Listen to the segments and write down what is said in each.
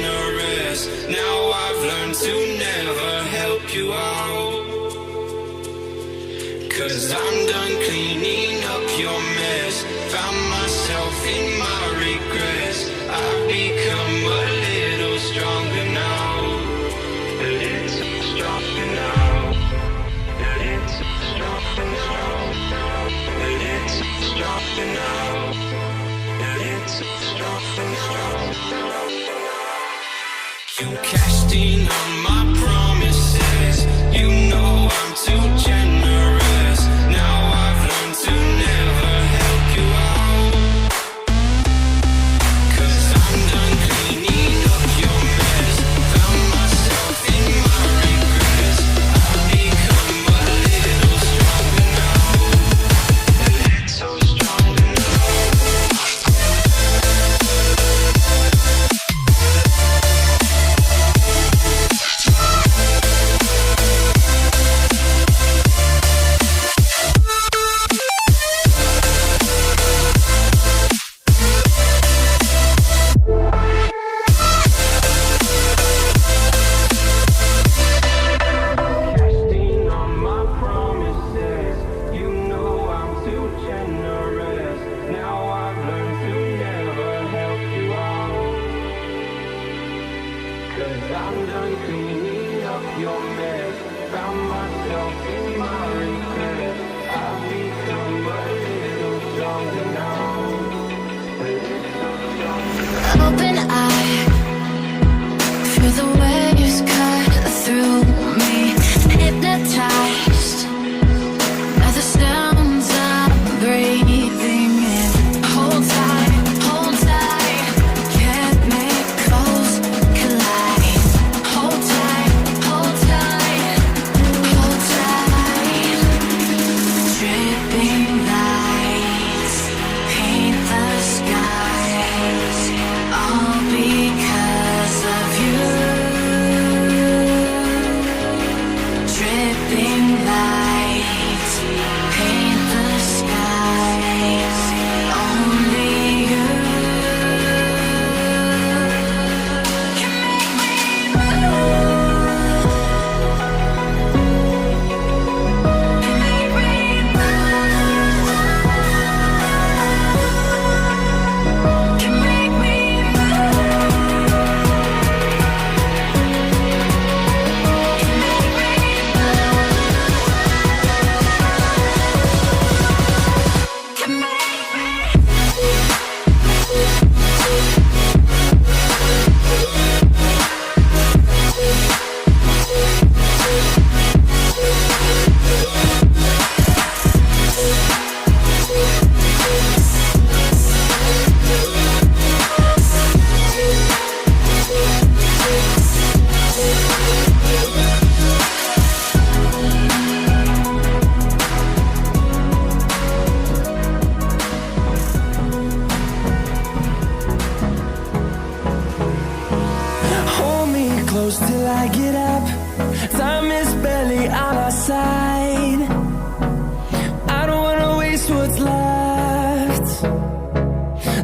generous. Now I've learned to never help you out. 'Cause I'm done cleaning up your mess. Found myself in my regrets. I've become a little stronger now. A little stronger now. A little stronger now. A little stronger now. A little stronger now. You cashed in on my promises. You know I'm too generous. Now I've learned to never help you out. 'Cause I'm done cleaning up your mess. Found myself in my regrets. I've become a little stronger now. A little stronger now. Casting on my promises. You know I'm too generous. Now I've learned to never help you out. 'Cause I'm done cleaning up your mess. Found myself in my regrets. I've become a little stronger now. A little stronger now. Open eye, feel the waves cut through me. Hypnotized by the sounds I'm breathing in. Hold tight, chemicals collide. Hold tight, hold tight, hold tight. Dripping lights paint the skies, all because of you. Dripping lights paint the skies, only you can make me move. Can make me move. Can make me Hold me close till I get up. Time is barely on our side. I don't wanna waste what's left.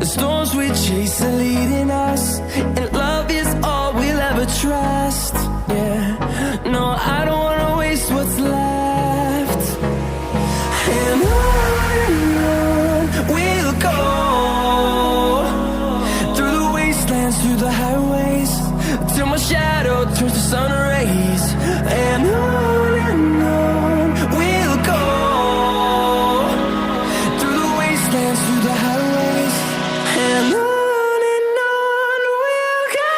The storms we chase are leading us, and love is all we'll ever trust. Yeah, no, I don't wanna waste what's left. And on we'll go, through the wastelands, through the highways, till my shadow turns to sun rays. And on we'll go, through the wastelands, through the highways. And on we'll go.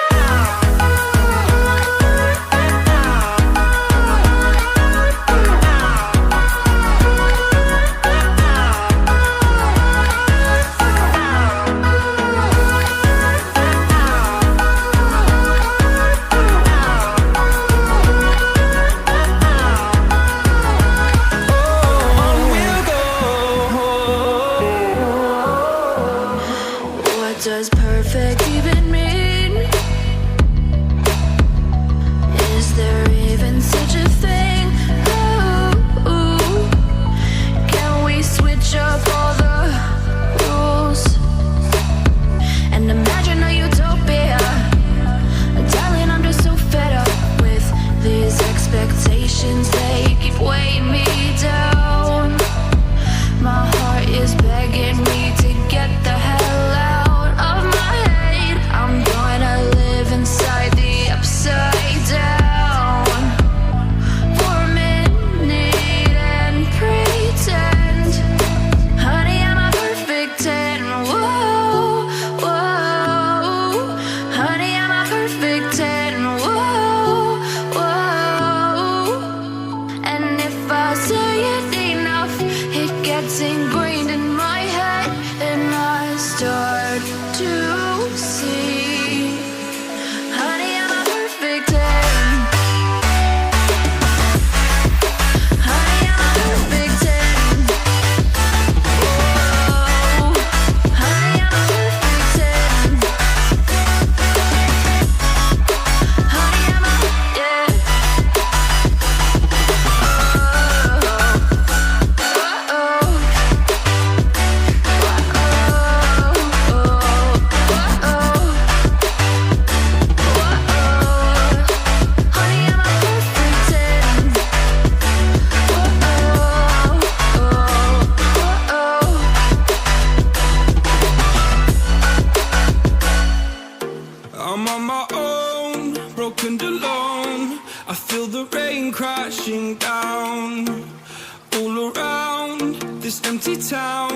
broken and alone. I feel the rain crashing down all around this empty town.